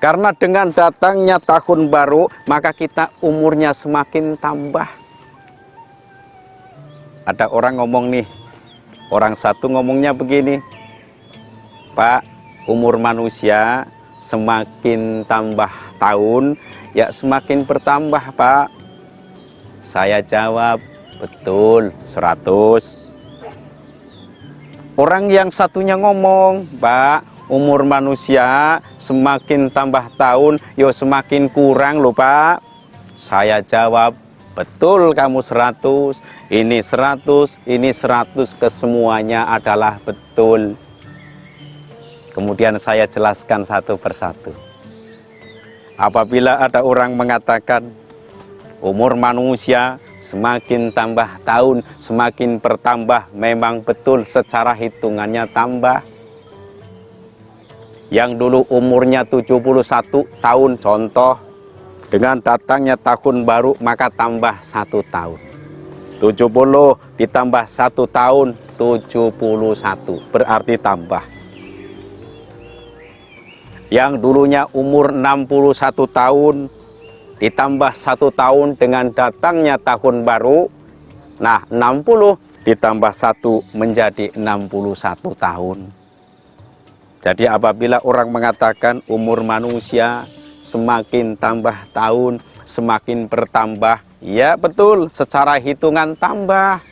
Karena dengan datangnya tahun baru, maka kita umurnya semakin tambah. Ada orang ngomong nih, orang satu ngomongnya begini, Pak, umur manusia semakin tambah tahun, ya semakin bertambah, Pak. Saya jawab, betul, 100. Orang yang satunya ngomong, Pak, umur manusia semakin tambah tahun, yo semakin kurang loh, Pak. Saya jawab, betul kamu 100, ini 100, ini 100, kesemuanya adalah betul. Kemudian saya jelaskan satu persatu. Apabila ada orang mengatakan, umur manusia semakin tambah tahun, semakin bertambah, memang betul secara hitungannya tambah. Yang dulu umurnya 71 tahun, contoh, dengan datangnya tahun baru, maka tambah 1 tahun. 70 ditambah 1 tahun, 71, berarti tambah. Yang dulunya umur 61 tahun, ditambah 1 tahun dengan datangnya tahun baru, nah 60 ditambah 1 menjadi 61 tahun. Jadi apabila orang mengatakan umur manusia semakin tambah tahun, semakin bertambah, ya betul, secara hitungan tambah.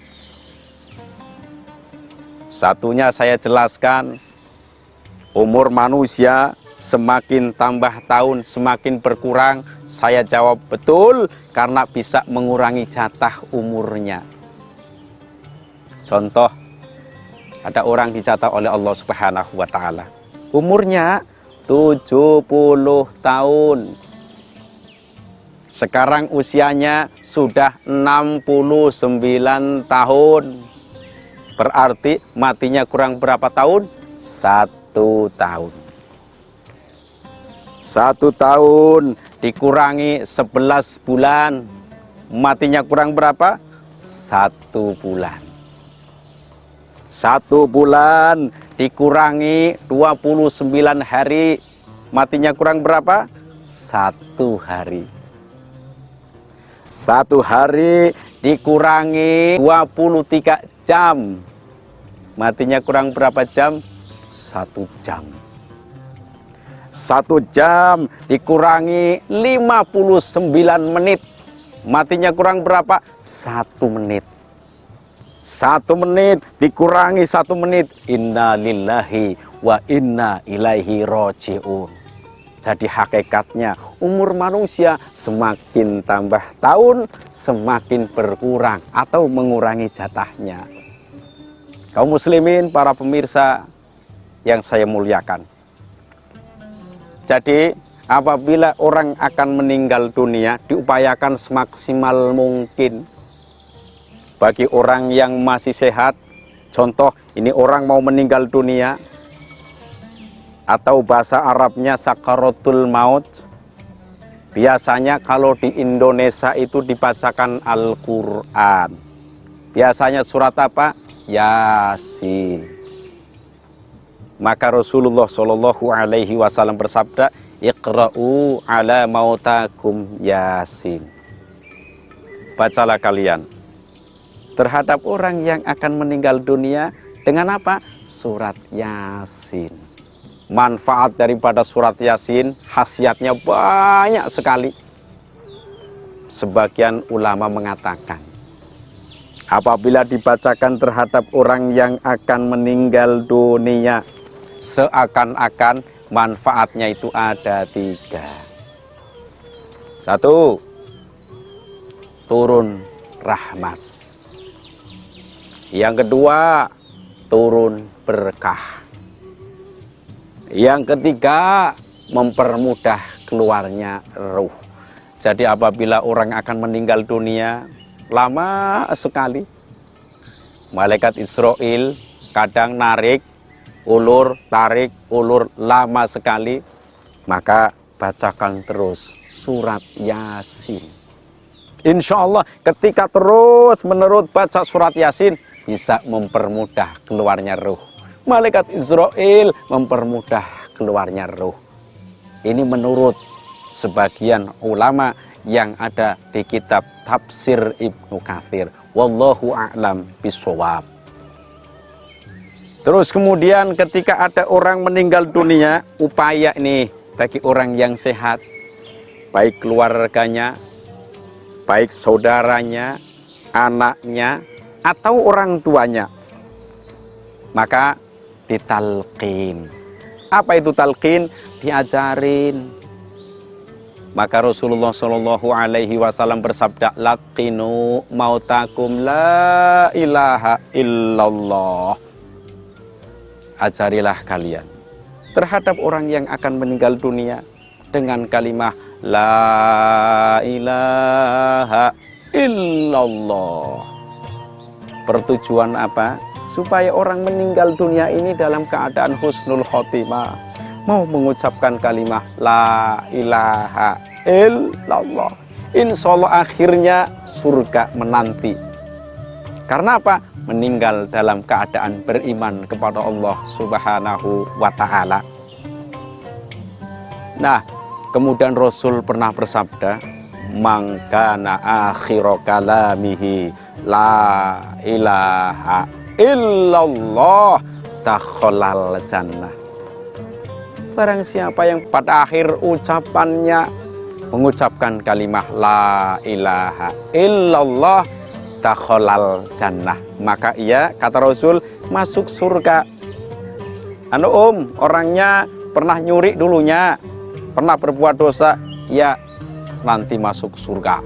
Satunya saya jelaskan, umur manusia semakin tambah tahun, semakin berkurang. Saya jawab betul, karena bisa mengurangi jatah umurnya. Contoh, ada orang dijatah oleh Allah Subhanahu wa Ta'ala, umurnya 70 tahun. Sekarang usianya sudah 69 tahun. Berarti matinya kurang berapa tahun? 1 tahun. 1 tahun dikurangi 11 bulan, matinya kurang berapa? 1 bulan. 1 bulan dikurangi 29 hari, matinya kurang berapa? 1 hari. 1 hari dikurangi 23 jam, matinya kurang berapa jam? 1 jam. 1 jam dikurangi 59 menit, matinya kurang berapa? 1 menit. 1 menit dikurangi 1 menit, inna lillahi wa inna ilaihi roji'un. Jadi hakikatnya umur manusia semakin tambah tahun, semakin berkurang atau mengurangi jatahnya. Kaum muslimin, para pemirsa yang saya muliakan. Jadi apabila orang akan meninggal dunia, diupayakan semaksimal mungkin. Bagi orang yang masih sehat, contoh ini orang mau meninggal dunia, atau bahasa Arabnya sakaratul maut. Biasanya kalau di Indonesia itu dibacakan Al-Quran. Biasanya surat apa? Yasin. Maka Rasulullah Shallallahu Alaihi Wasallam bersabda, Iqra'u ala mautakum Yasin. Bacalah kalian terhadap orang yang akan meninggal dunia dengan apa? Surat Yasin. Manfaat daripada surat Yasin, khasiatnya banyak sekali. Sebagian ulama mengatakan, apabila dibacakan terhadap orang yang akan meninggal dunia, seakan-akan manfaatnya itu ada 3. 1, turun rahmat. Yang kedua, turun berkah. Yang ketiga, mempermudah keluarnya ruh. Jadi apabila orang akan meninggal dunia, lama sekali, malaikat Israel kadang narik ulur, tarik ulur, lama sekali. Maka bacakan terus surat Yasin. Insya Allah ketika terus menerus baca surat Yasin, bisa mempermudah keluarnya ruh. Malaikat Israel mempermudah keluarnya ruh. Ini menurut sebagian ulama yang ada di kitab Tafsir Ibnu Katsir. Wallahu a'lam bishawab. Terus kemudian ketika ada orang meninggal dunia, upaya nih bagi orang yang sehat, baik keluarganya, baik saudaranya, anaknya, atau orang tuanya, maka ditalqin. Apa itu talqin? Diajarin. Maka Rasulullah Shallallahu Alaihi Wasallam bersabda, laqinu mautakum la ilaha illallah. Ajarilah kalian terhadap orang yang akan meninggal dunia dengan kalimat la ilaha illallah. Pertujuan apa? Supaya orang meninggal dunia ini dalam keadaan husnul khotimah, mau mengucapkan kalimat la ilaha illallah. Insya Allah akhirnya surga menanti. Karena apa? Meninggal dalam keadaan beriman kepada Allah Subhanahu wa ta'ala. Nah, kemudian Rasul pernah bersabda, man kana akhiru kalamihi la ilaha illallah dakhalal jannah. Barang siapa yang pada akhir ucapannya mengucapkan kalimat la ilaha illallah dakhalal jannah, maka ia, kata Rasul, masuk surga. Orangnya pernah nyuri dulunya, pernah berbuat dosa, ya nanti masuk surga.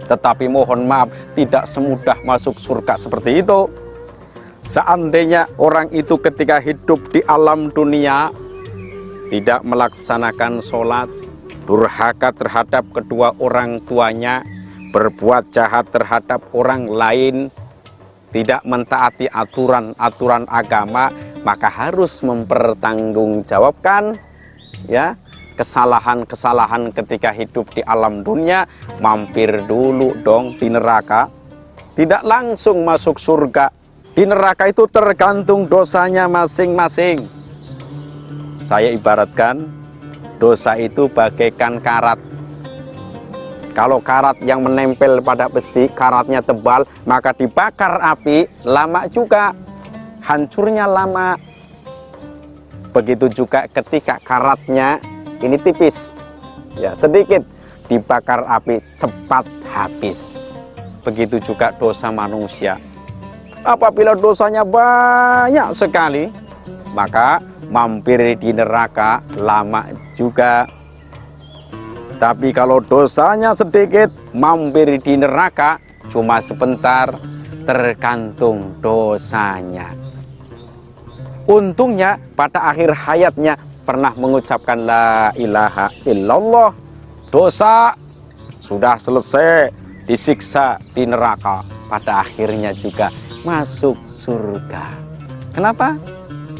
Tetapi mohon maaf, tidak semudah masuk surga seperti itu. Seandainya orang itu ketika hidup di alam dunia tidak melaksanakan sholat, durhaka terhadap kedua orang tuanya, berbuat jahat terhadap orang lain, tidak mentaati aturan-aturan agama, maka harus mempertanggungjawabkan ya kesalahan-kesalahan ketika hidup di alam dunia. Mampir dulu dong di neraka, tidak langsung masuk surga. Di neraka itu tergantung dosanya masing-masing. Saya ibaratkan dosa itu bagaikan karat. Kalau karat yang menempel pada besi, karatnya tebal, maka dibakar api, lama juga, hancurnya lama. Begitu juga ketika karatnya ini tipis, ya sedikit, dibakar api, cepat habis. Begitu juga dosa manusia. Apabila dosanya banyak sekali, maka mampir di neraka lama juga. Tapi kalau dosanya sedikit, mampir di neraka cuma sebentar, tergantung dosanya. Untungnya pada akhir hayatnya pernah mengucapkan la ilaha illallah, dosa sudah selesai, disiksa di neraka, pada akhirnya juga masuk surga. Kenapa?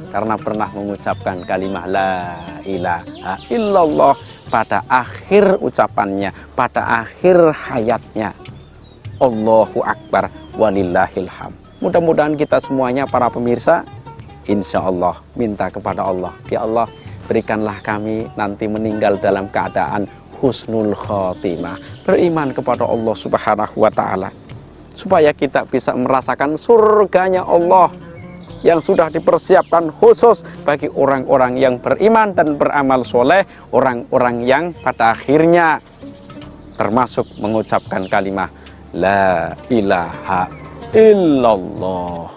Karena pernah mengucapkan kalimat la ilaha illallah pada akhir ucapannya, pada akhir hayatnya. Allahu Akbar walillahil hamd. Mudah-mudahan kita semuanya para pemirsa, insya Allah minta kepada Allah, ya Allah berikanlah kami nanti meninggal dalam keadaan husnul khotimah, beriman kepada Allah Subhanahu wa ta'ala, supaya kita bisa merasakan surganya Allah yang sudah dipersiapkan khusus bagi orang-orang yang beriman dan beramal soleh, orang-orang yang pada akhirnya termasuk mengucapkan kalimat la ilaha illallah.